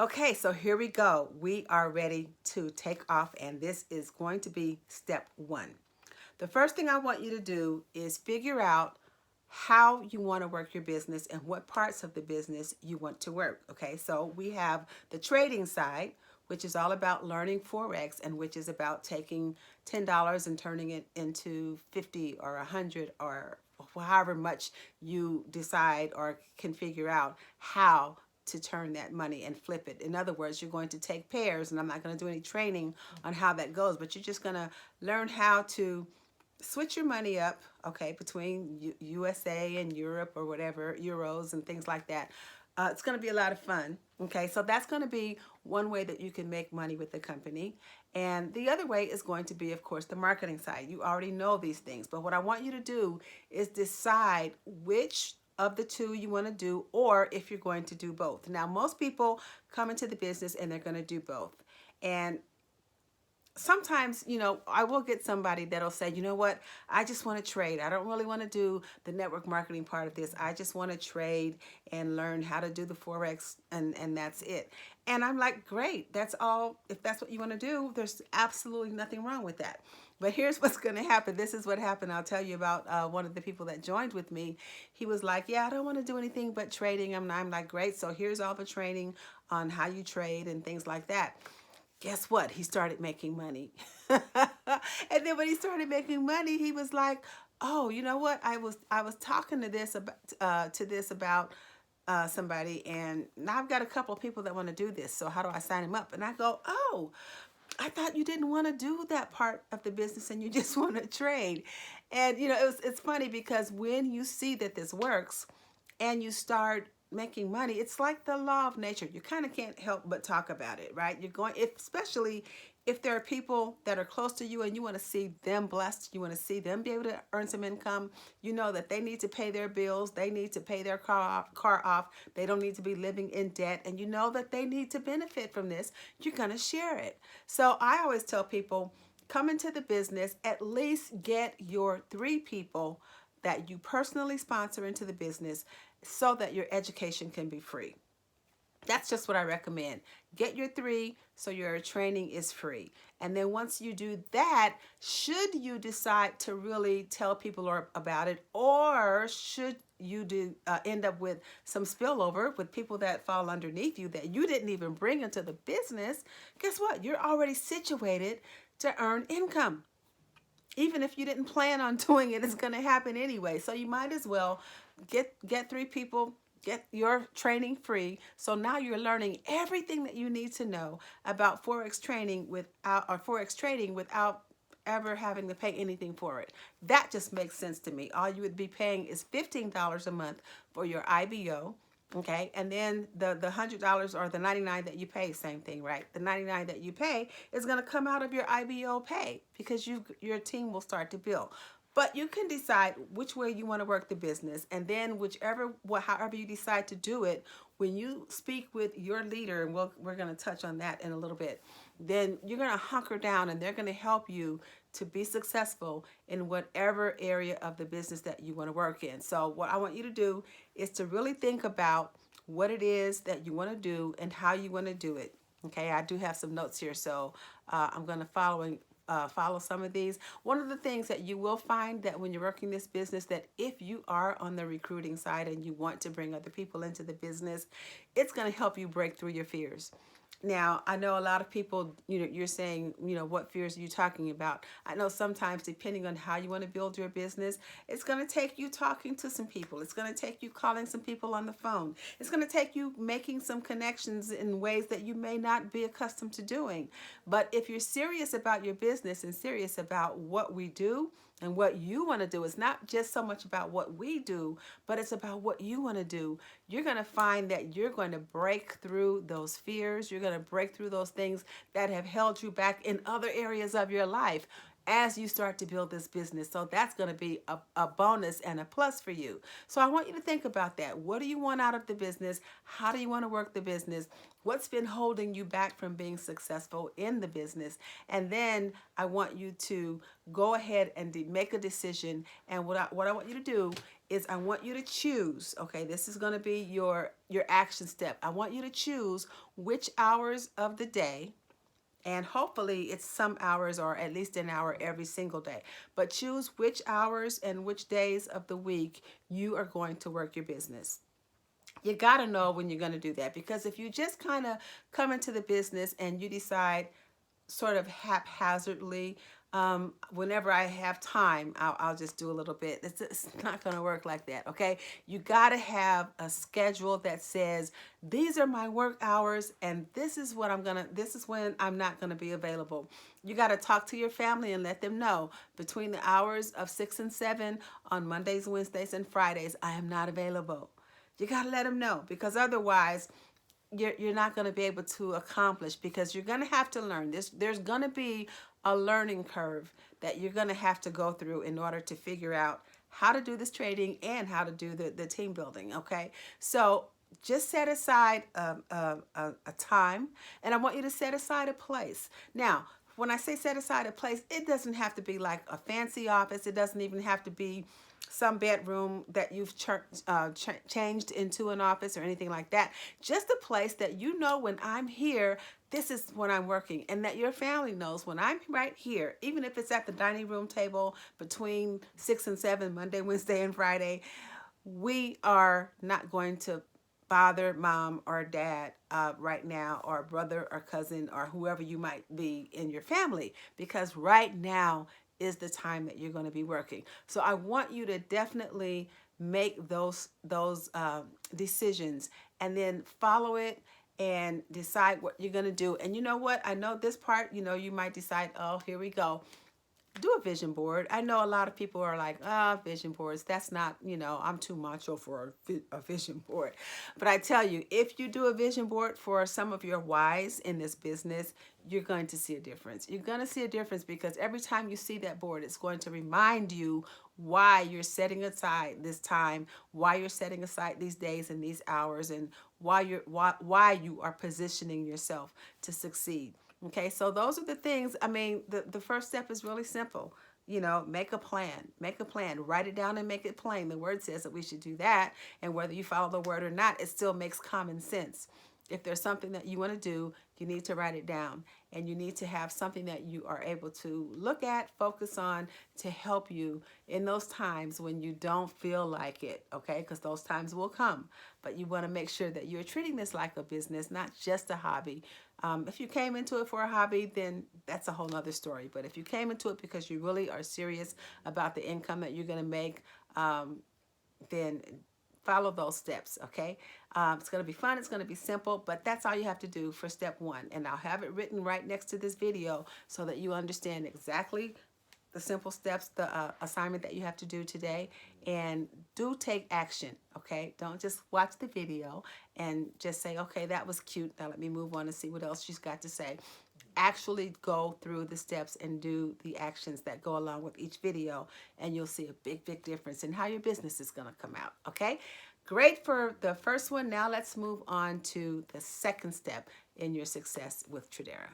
Okay, so here we go. We are ready to take off, and this is going to be step one. The first thing I want you to do is figure out how you want to work your business and what parts of the business you want to work. Okay, so we have the trading side, which is all about learning Forex and which is about taking $10 and turning it into 50 or 100 or however much you decide or can figure out how to turn that money and flip it. In other words, you're going to take pairs, and I'm not going to do any training on how that goes, but you're just going to learn how to switch your money up, okay, between USA and Europe or whatever, euros and things like that. It's going to be a lot of fun. Okay, so that's going to be one way that you can make money with the company. And the other way is going to be, of course, the marketing side. You already know these things, but what I want you to do is decide which of the two you want to do, or if you're going to do both. Now, most people come into the business and they're going to do both. And sometimes, I will get somebody that'll say, you know what, I just want to trade. I don't really want to do the network marketing part of this. I just want to trade and learn how to do the Forex, and that's it. And I'm like, great, that's all. If that's what you want to do, there's absolutely nothing wrong with that. But here's what's going to happen. This is what happened. I'll tell you about one of the people that joined with me. He was like, yeah, I don't want to do anything but trading. I'm like, great. So here's all the training on how you trade and things like that. Guess what? He started making money. And then when he started making money, he was like, "Oh, you know what? I was talking to this about somebody, and now I've got a couple of people that want to do this. So how do I sign them up?" And I go, "Oh, I thought you didn't want to do that part of the business and you just want to trade." And it's funny because when you see that this works and you start making money, it's like the law of nature. You kind of can't help but talk about it, right? You're going, if, especially if there are people that are close to you and you want to see them blessed, you want to see them be able to earn some income, you know that they need to pay their bills, they need to pay their car off, they don't need to be living in debt, and you know that they need to benefit from this, you're going to share it. So I always tell people, come into the business, at least get your 3 people that you personally sponsor into the business so that your education can be free. That's just what I recommend. Get your 3 so your training is free. And then once you do that, should you decide to really tell people about it, or should you end up with some spillover with people that fall underneath you that you didn't even bring into the business, guess what? You're already situated to earn income. Even if you didn't plan on doing it, it's going to happen anyway. So you might as well get 3 people, get your training free. So now you're learning everything that you need to know about Forex trading without ever having to pay anything for it. That just makes sense to me. All you would be paying is $15 a month for your IBO. Okay, and then the $100 or the 99 that you pay, same thing, right? The 99 that you pay is going to come out of your IBO pay because your team will start to build. But you can decide which way you want to work the business, and then however you decide to do it, when you speak with your leader, and we're going to touch on that in a little bit, then you're going to hunker down and they're going to help you to be successful in whatever area of the business that you want to work in. So what I want you to do is to really think about what it is that you want to do and how you want to do it. Okay, I do have some notes here, so I'm going to follow some of these. One of the things that you will find that when you're working this business, that if you are on the recruiting side and you want to bring other people into the business, it's going to help you break through your fears. Now, I know a lot of people, you're saying, what fears are you talking about? I know sometimes, depending on how you want to build your business, it's going to take you talking to some people. It's going to take you calling some people on the phone. It's going to take you making some connections in ways that you may not be accustomed to doing. But if you're serious about your business and serious about what we do, and what you want to do, is not just so much about what we do, but it's about what you want to do. You're going to find that you're going to break through those fears. You're going to break through those things that have held you back in other areas of your life as you start to build this business. So that's going to be a bonus and a plus for you. So I want you to think about that. What do you want out of the business? How do you want to work the business? What's been holding you back from being successful in the business? And then I want you to go ahead and make a decision. And what I want you to do is I want you to choose, okay, this is going to be your action step. I want you to choose which hours of the day, and hopefully it's some hours or at least an hour every single day, but choose which hours and which days of the week you are going to work your business. You got to know when you're going to do that, because if you just kind of come into the business and you decide sort of haphazardly, whenever I have time, I'll just do a little bit. It's not going to work like that, okay? You got to have a schedule that says, these are my work hours, and this is when I'm not going to be available. You got to talk to your family and let them know between the hours of 6 and 7 on Mondays, Wednesdays, and Fridays, I am not available. You got to let them know, because otherwise, you're not going to be able to accomplish, because you're going to have to learn this. There's going to be a learning curve that you're going to have to go through in order to figure out how to do this trading and how to do the team building, okay? So just set aside a time, and I want you to set aside a place. Now, when I say set aside a place, it doesn't have to be like a fancy office. It doesn't even have to be some bedroom that you've changed into an office or anything like that. Just a place that you know, when I'm here, this is when I'm working, and that your family knows when I'm right here, even if it's at the dining room table between 6 and 7, Monday, Wednesday, and Friday, we are not going to bother mom or dad right now, or brother or cousin or whoever you might be in your family, because right now is the time that you're going to be working. So I want you to definitely make those decisions, and then follow it and decide what you're going to do. And you know what? I know this part, you might decide, oh, here we go. Do a vision board. I know a lot of people are like, vision boards, that's not, I'm too macho for a vision board. But I tell you, if you do a vision board for some of your whys in this business, you're going to see a difference. You're going to see a difference, because every time you see that board, it's going to remind you why you're setting aside this time, why you're setting aside these days and these hours, and why you are positioning yourself to succeed. Okay, so those are the things. I mean, the first step is really simple. Make a plan. Make a plan. Write it down and make it plain. The word says that we should do that. And whether you follow the word or not, it still makes common sense. If there's something that you want to do, you need to write it down. And you need to have something that you are able to look at, focus on, to help you in those times when you don't feel like it, okay? Because those times will come. But you want to make sure that you're treating this like a business, not just a hobby. If you came into it for a hobby, then that's a whole nother story. But if you came into it because you really are serious about the income that you're going to make, then follow those steps, okay? It's going to be fun. It's going to be simple, but that's all you have to do for step 1. And I'll have it written right next to this video so that you understand exactly the simple steps, the assignment that you have to do today, and do take action, okay? Don't just watch the video and just say, okay, that was cute. Now let me move on and see what else she's got to say. Actually go through the steps and do the actions that go along with each video, and you'll see a big, big difference in how your business is going to come out, okay? Great for the first one. Now let's move on to the second step in your success with Tradera.